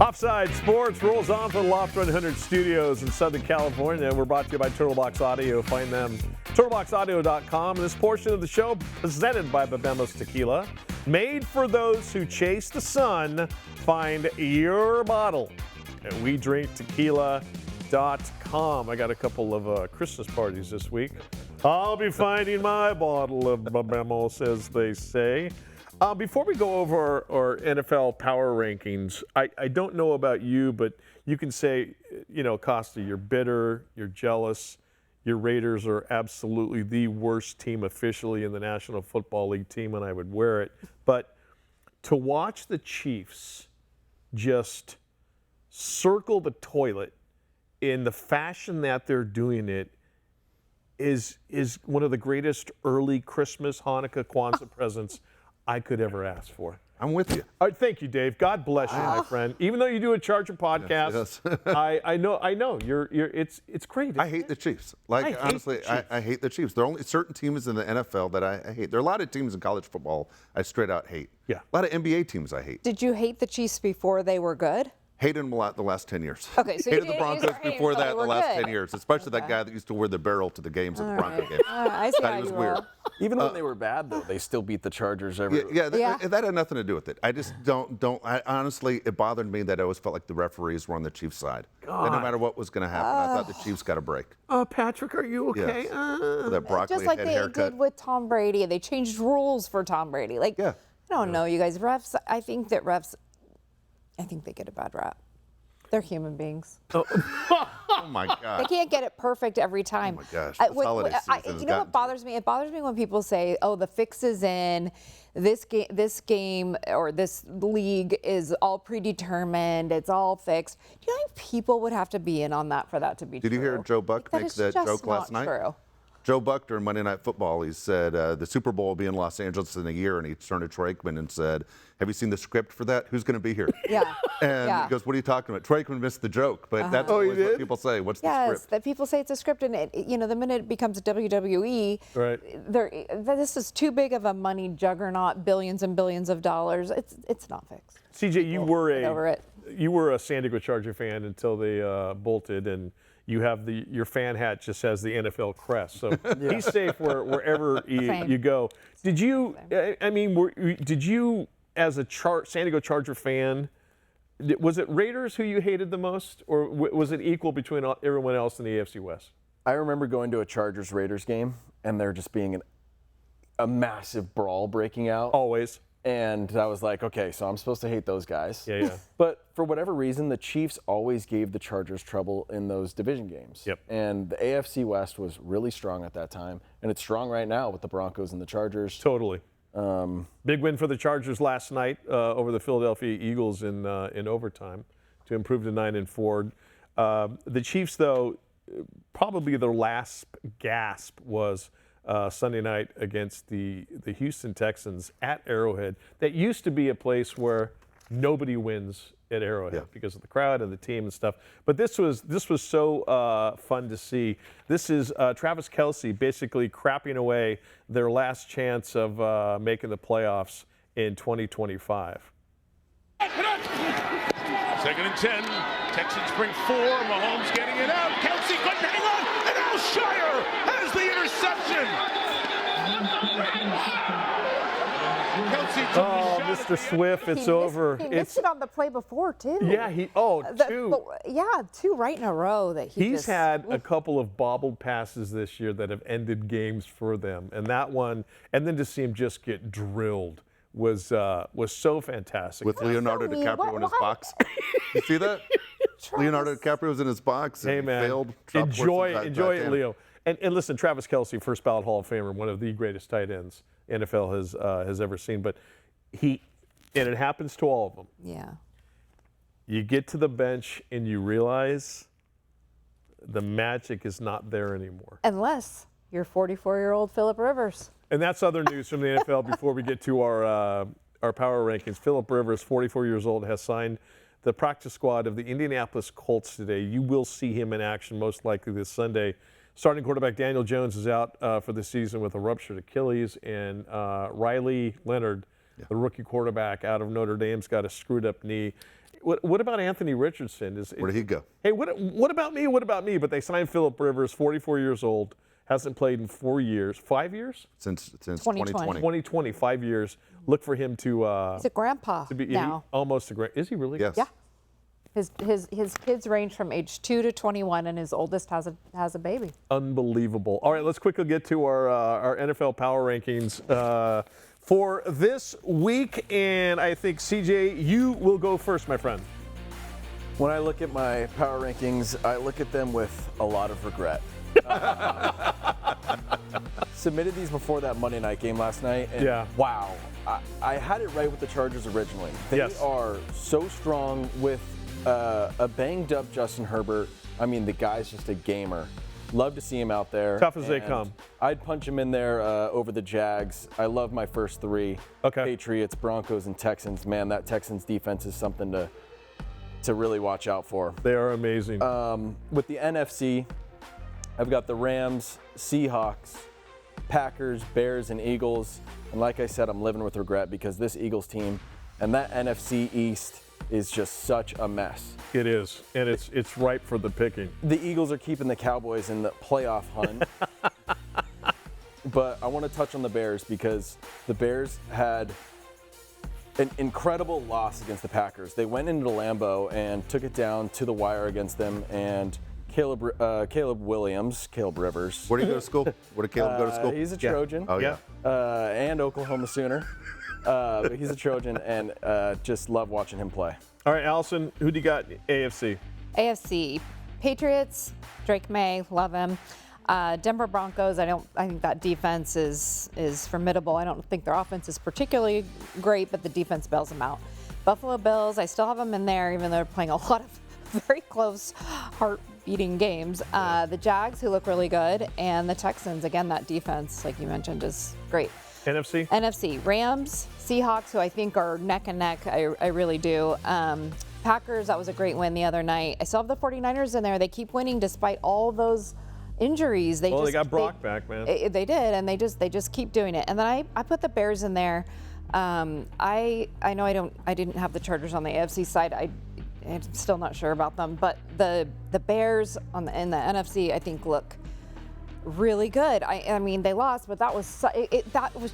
Offside Sports rolls on from the Loft 100 Studios in Southern California. We're brought to you by Turtlebox Audio. Find them turtleboxaudio.com. This portion of the show presented by Bebemos Tequila. Made for those who chase the sun. Find your bottle at WeDrinkTequila.com. I got a couple of Christmas parties this week. I'll be finding my bottle of Bebemos, as they say. Before we go over our NFL power rankings, I don't know about you, but you can say, Costa, you're bitter, you're jealous. Your Raiders are absolutely the worst team officially in the National Football League team, and I would wear it. But to watch the Chiefs just circle the toilet in the fashion that they're doing it is one of the greatest early Christmas, Hanukkah, Kwanzaa presents I could ever ask for. I'm with you. All right, thank you, Dave. God bless you, my friend. Even though you do a Charger podcast, yes, I know you're it's great. I hate the Chiefs. Honestly, I hate the Chiefs. There are only certain teams in the NFL that I hate. There are a lot of teams in college football I straight out hate. Yeah. A lot of NBA teams I hate. Did you hate the Chiefs before they were good? Hated them a lot the last 10 years. Okay, so hated the Broncos before that the last 10 years, especially that guy that used to wear the barrel to the games at the Bronco game. I see how That was you weird. roll. Even when they were bad, though, they still beat the Chargers every week. Yeah, that had nothing to do with it. I just honestly, it bothered me that I always felt like the referees were on the Chiefs' side. And no matter what was going to happen, I thought the Chiefs got a break. Patrick, are you okay? Yes. That broccoli Just like head they haircut. did with Tom Brady. They changed rules for Tom Brady. I don't know, you guys. Refs, I think they get a bad rap. They're human beings. Oh my God. They can't get it perfect every time. Oh my gosh. This holiday season you know what bothers me? It bothers me when people say, "Oh, the fix is in. This game or this league is all predetermined. It's all fixed." Do you think people would have to be in on that for that to be true? Did you hear Joe Buck make that joke last night? True. Joe Buck during Monday Night Football, he said the Super Bowl will be in Los Angeles in a year, and he turned to Troy Aikman and said, "Have you seen the script for that? Who's going to be here?" Yeah. And he goes, "What are you talking about?" Troy Aikman missed the joke, but that's always what people say. What's the script? Yes, that people say it's a script, and the minute it becomes WWE, right? This is too big of a money juggernaut, billions and billions of dollars. It's not fixed. CJ, you were you were a San Diego Charger fan until they bolted, and you have your fan hat just has the NFL crest, so he's safe wherever you go. Did you? Did you, as a San Diego Charger fan, was it Raiders who you hated the most, or was it equal between everyone else in the AFC West? I remember going to a Chargers-Raiders game, and there just being a massive brawl breaking out. Always. And I was like, okay, so I'm supposed to hate those guys. Yeah. But for whatever reason, the Chiefs always gave the Chargers trouble in those division games. Yep. And the AFC West was really strong at that time, and it's strong right now with the Broncos and the Chargers. Totally. Big win for the Chargers last night over the Philadelphia Eagles in overtime to improve to 9-4. The Chiefs, though, probably their last gasp was Sunday night against the Houston Texans at Arrowhead. That used to be a place where nobody wins at Arrowhead because of the crowd and the team and stuff. But this was so fun to see. This is Travis Kelce basically crapping away their last chance of making the playoffs in 2025. 2nd and 10. Texans bring 4. Mahomes getting it out. Kelce couldn't hang on. And Alshire has the interception. Kelce took the shot Mr. Swift, it's over. He missed it on the play before, too. Yeah, two. Two right in a row that He's had a couple of bobbled passes this year that have ended games for them. And that one, and then to see him just get drilled was so fantastic. With Leonardo DiCaprio in his box. You see that? Leonardo DiCaprio was in his box. Hey, and man. failed. Enjoy it, Leo. And listen, Travis Kelce, first ballot Hall of Famer, one of the greatest tight ends NFL has ever seen. But and it happens to all of them. Yeah. You get to the bench and you realize the magic is not there anymore. Unless you're 44-year-old Phillip Rivers. And that's other news from the NFL before we get to our power rankings. Phillip Rivers, 44 years old, has signed the practice squad of the Indianapolis Colts today. You will see him in action most likely this Sunday. Starting quarterback Daniel Jones is out for the season with a ruptured Achilles, and Riley Leonard, the rookie quarterback out of Notre Dame's got a screwed up knee. What about Anthony Richardson? Where did he go? Hey, what about me? What about me? But they signed Phillip Rivers, 44 years old, hasn't played in 4 years, 5 years? Since 2020. 2020, 5 years. Look for him to. He's a grandpa now. Almost a grand. Is he really? Yes. Yeah. His kids range from age 2 to 21, and his oldest has a baby. Unbelievable. All right, let's quickly get to our NFL power rankings for this week, and I think CJ, you will go first, my friend. When I look at my power rankings, I look at them with a lot of regret. Submitted these before that Monday night game last night, and wow, I had it right with the Chargers originally. They are so strong with a banged up Justin Herbert. I mean, the guy's just a gamer. Love to see him out there. Tough as they come. I'd punch him in there over the Jags. I love my first three. Okay. Patriots, Broncos, and Texans. Man, that Texans defense is something to really watch out for. They are amazing. With the NFC, I've got the Rams, Seahawks, Packers, Bears, and Eagles. And like I said, I'm living with regret because this Eagles team and that NFC East is just such a mess. It is, and it's ripe for the picking. The Eagles are keeping the Cowboys in the playoff hunt. But I want to touch on the Bears because the Bears had an incredible loss against the Packers. They went into Lambeau and took it down to the wire against them, and Caleb Rivers. Where did he go to school? Where did Caleb go to school? He's a Trojan. Oh, yeah. And Oklahoma Sooner. But he's a Trojan, and just love watching him play. All right, Allison, who do you got AFC? AFC, Patriots, Drake May, love him. Denver Broncos, I think that defense is formidable. I don't think their offense is particularly great, but the defense bails them out. Buffalo Bills, I still have them in there, even though they're playing a lot of very close, heart-beating games. The Jags, who look really good, and the Texans, again, that defense, like you mentioned, is great. NFC, Rams, Seahawks, who I think are neck and neck. I really do. Packers, that was a great win the other night. I still have the 49ers in there. They keep winning despite all those injuries. They got Brock back, man. They did, and they just keep doing it. And then I put the Bears in there. I know I didn't have the Chargers on the AFC side. I'm still not sure about them, but the Bears in the NFC I think look really good. I mean they lost, but that was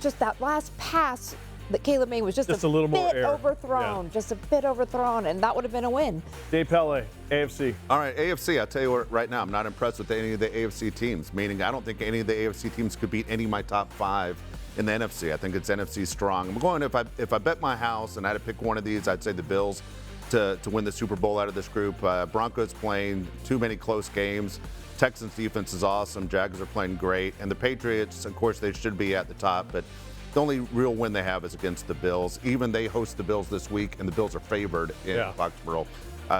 just that last pass that Caleb made was just a little bit more air. overthrown, just a bit overthrown, and that would have been a win. Dave Pele, AFC. All right, AFC, I'll tell you what, right now, I'm not impressed with any of the AFC teams, meaning I don't think any of the AFC teams could beat any of my top 5 in the NFC. I think it's NFC strong. I'm going, if I bet my house and I had to pick one of these, I'd say the Bills to win the Super Bowl out of this group. Broncos playing too many close games. Texans defense is awesome. Jags are playing great. And the Patriots, of course, they should be at the top, but the only real win they have is against the Bills. Even they host the Bills this week, and the Bills are favored in Foxborough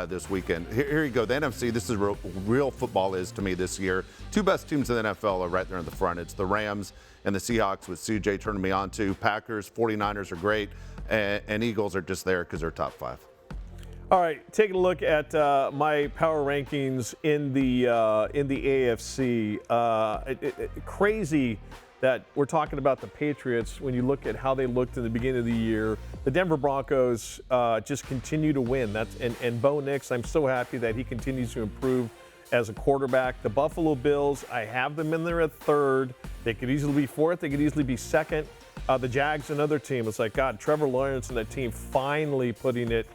this weekend. Here you go. The NFC, this is real football is to me this year. 2 best teams in the NFL are right there in the front. It's the Rams and the Seahawks with CJ turning me on to. Packers, 49ers are great, and Eagles are just there because they're top 5. All right, taking a look at my power rankings in the AFC. Crazy that we're talking about the Patriots when you look at how they looked in the beginning of the year. The Denver Broncos just continue to win. And Bo Nix, I'm so happy that he continues to improve as a quarterback. The Buffalo Bills, I have them in there at 3rd. They could easily be 4th. They could easily be 2nd. The Jags, another team. It's like, God, Trevor Lawrence and that team finally putting it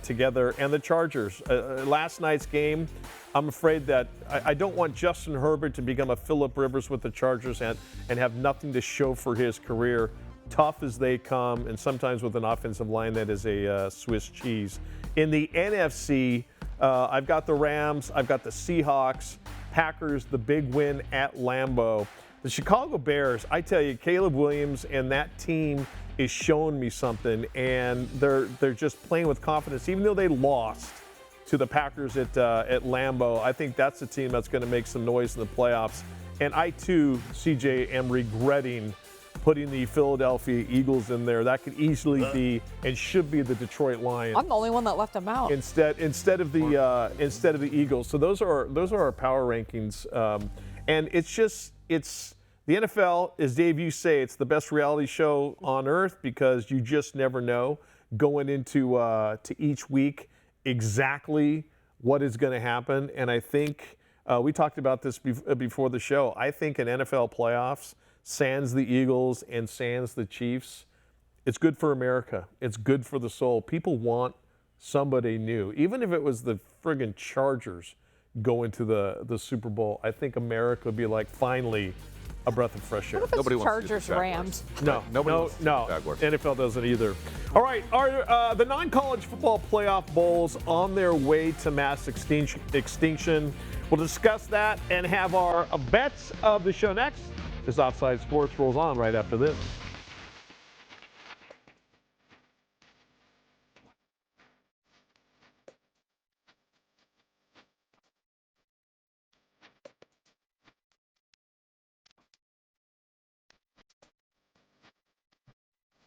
together. And the Chargers. Last night's game, I'm afraid that I don't want Justin Herbert to become a Phillip Rivers with the Chargers and have nothing to show for his career. Tough as they come, and sometimes with an offensive line that is a Swiss cheese. In the NFC, I've got the Rams. I've got the Seahawks. Packers, the big win at Lambeau. The Chicago Bears, I tell you, Caleb Williams and that team is showing me something, and they're just playing with confidence. Even though they lost to the Packers at Lambeau, I think that's the team that's going to make some noise in the playoffs. And I, too, CJ, am regretting putting the Philadelphia Eagles in there. That could easily be and should be the Detroit Lions. I'm the only one that left them out. Instead of the Eagles. So those are our power rankings, and it's the NFL, as Dave, you say, it's the best reality show on earth because you just never know. going into to each week exactly what is going to happen. And I think we talked about this before the show. I think in NFL playoffs, sans the Eagles and sans the Chiefs, it's good for America. It's good for the soul. People want somebody new. Even if it was the friggin' Chargers going to the Super Bowl, I think America would be like, finally, a breath of fresh air. What if Nobody it's wants to Chargers see the Rams? No, Nobody wants to see the Jaguars. NFL doesn't either. All right, the non-college football playoff bowls on their way to mass extinction. We'll discuss that and have our bets of the show next as Offside Sports rolls on right after this.